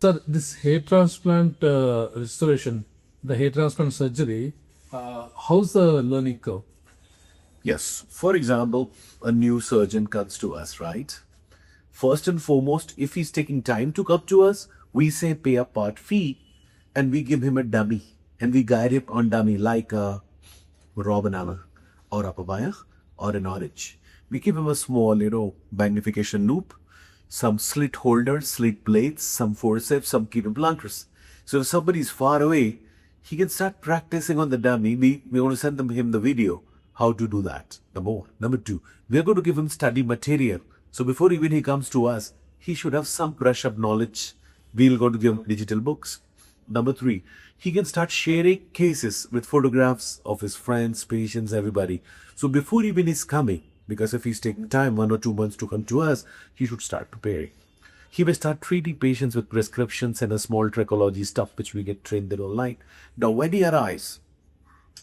Sir, this hair transplant restoration, the hair transplant surgery, how's the learning curve? Yes. For example, a new surgeon comes to us, right? First and foremost, if he's taking time to come to us, we say pay a part fee and we give him a dummy and we guide him on dummy like a raw banana or a papaya or an orange. We give him a small, magnification loop, some slit holders, slit blades, some forceps, some key implanters. So if somebody's far away, he can start practicing on the dummy. We want to send him the video how to do that. Number one. Number two, we're going to give him study material. So before even he comes to us, he should have some brush up knowledge. We're going to give him digital books. Number three, he can start sharing cases with photographs of his friends, patients, everybody. So before even he's coming, because if he's taking time, 1 or 2 months to come to us, he should start preparing. He may start treating patients with prescriptions and a small trichology stuff which we get trained there online. Now when he arrives,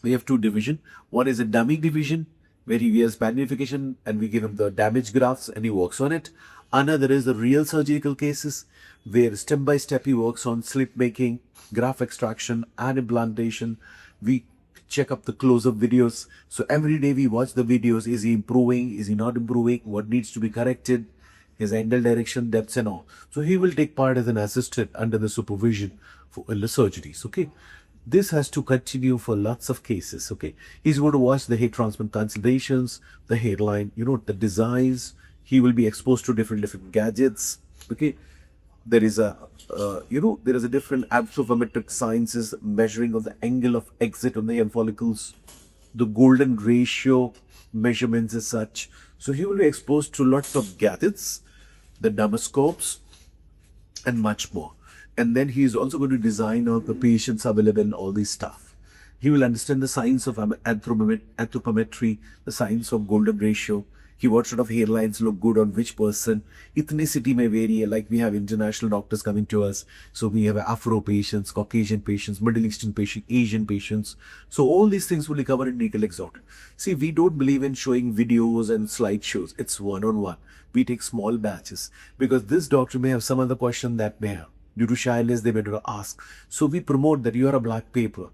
we have two division. One is a dummy division where he wears magnification and we give him the damaged grafts and he works on it. Another is the real surgical cases where step by step he works on slit making, graft extraction and implantation. We check up the close-up videos. So every day we watch the videos. Is he improving? Is he not improving? What needs to be corrected? His angle direction, depths and all. So he will take part as an assistant under the supervision in the surgeries. Okay. This has to continue for lots of cases. Okay. He's going to watch the hair transplant consultations, the hairline, the designs. He will be exposed to different gadgets. Okay. There is a different anthropometric sciences measuring of the angle of exit on the hair follicles, the golden ratio measurements as such. So he will be exposed to lots of gadgets, the dermoscopes, and much more. And then he is also going to design all the patients available and all this stuff. He will understand the science of anthropometry, the science of golden ratio. What sort of hairlines look good on which person. Ethnicity may vary, like we have international doctors coming to us. So we have Afro patients, Caucasian patients, Middle Eastern patients, Asian patients. So all these things will be covered in Legal Exotic. See, we don't believe in showing videos and slideshows. It's one-on-one. We take small batches because this doctor may have some other question that may have. Due to shyness, they may not ask. So we promote that you are a black paper.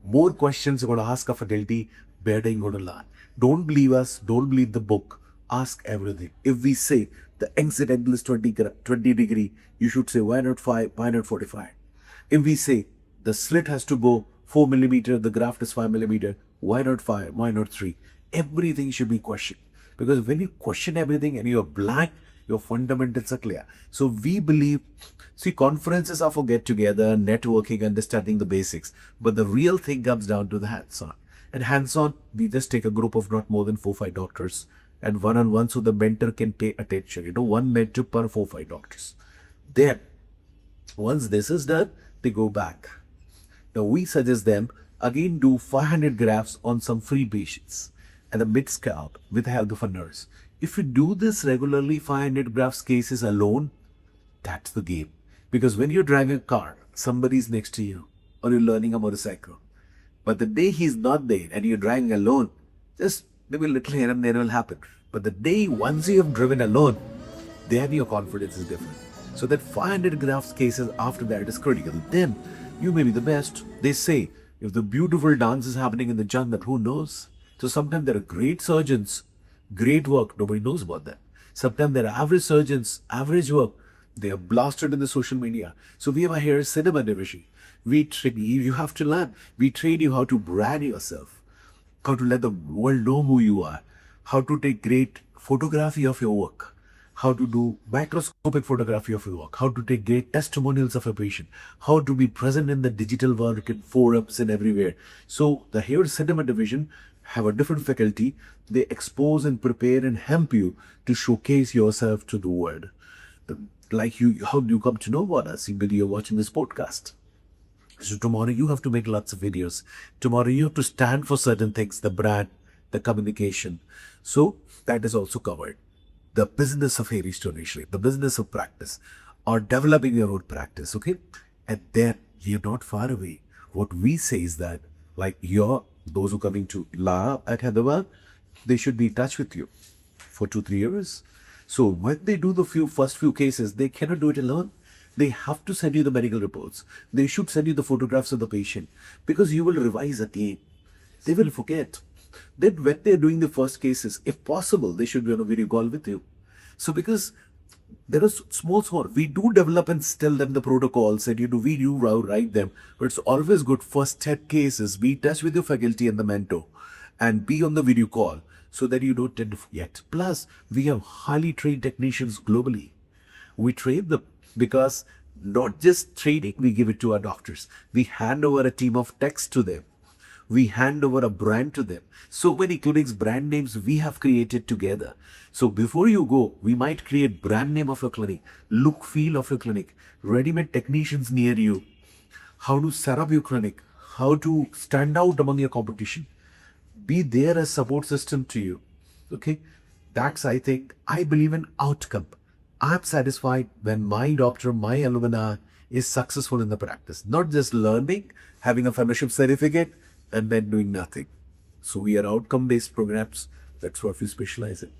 More questions you're going to ask a faculty, better you're going to learn. Don't believe us. Don't believe the book. Ask everything. If we say the exit angle is 20 degree, you should say why not 5, why not 45? If we say the slit has to go 4 millimeter, the graft is 5 millimeter, why not 5, why not 3? Everything should be questioned. Because when you question everything and you're blank, your fundamentals are clear. So we believe, see, conferences are for get together, networking, understanding the basics. But the real thing comes down to the hands-on. And hands-on, we just take a group of not more than 4-5 doctors and one-on-one so the mentor can pay attention. One mentor per 4-5 doctors. Then, once this is done, they go back. Now we suggest them again do 500 grafts on some free patients and a mid-scalp with the help of a nurse. If you do this regularly, 500 grafts cases alone, that's the game. Because when you're driving a car, somebody's next to you or you're learning a motorcycle. But the day he's not there and you're driving alone, just maybe a little here and there will happen. But the day once you have driven alone, then your confidence is different. So that 500 grafts cases after that is critical. Then you may be the best. They say if the beautiful dance is happening in the jungle, who knows? So sometimes there are great surgeons, great work, nobody knows about that. Sometimes there are average surgeons, average work, they are blasted in the social media. So we have a hair cinema division. We train you, you have to learn. We train you how to brand yourself, how to let the world know who you are, how to take great photography of your work, how to do microscopic photography of your work, how to take great testimonials of a patient, how to be present in the digital world, in forums and everywhere. So the hair cinema division have a different faculty. They expose and prepare and help you to showcase yourself to the world. Like you, how do you come to know about us? You're watching this podcast. So tomorrow you have to make lots of videos. Tomorrow you have to stand for certain things, the brand, the communication. So that is also covered. The business of hair restoration, the business of practice, or developing your own practice, okay? And then you're not far away. What we say is that, like those who are coming to lab at Hyderabad, they should be in touch with you for 2-3 years. So when they do the first few cases, they cannot do it alone. They have to send you the medical reports. They should send you the photographs of the patient because you will revise again. They will forget. Then when they're doing the first cases, if possible, they should be on a video call with you. So because there are small, we do develop and tell them the protocols and we do write them, but it's always good first 10 cases, be in touch with your faculty and the mentor and be on the video call so that you don't tend to forget. Plus, we have highly trained technicians globally. We train them because not just training, we give it to our doctors. We hand over a team of techs to them. We hand over a brand to them. So many clinics, brand names we have created together. So before you go, we might create brand name of your clinic, look, feel of your clinic, ready-made technicians near you, how to set up your clinic, how to stand out among your competition. Be there as support system to you. Okay? That's, I think, I believe in outcome. I'm satisfied when my doctor, my alumni is successful in the practice. Not just learning, having a fellowship certificate, and then doing nothing. So we are outcome-based programs. That's what we specialize in.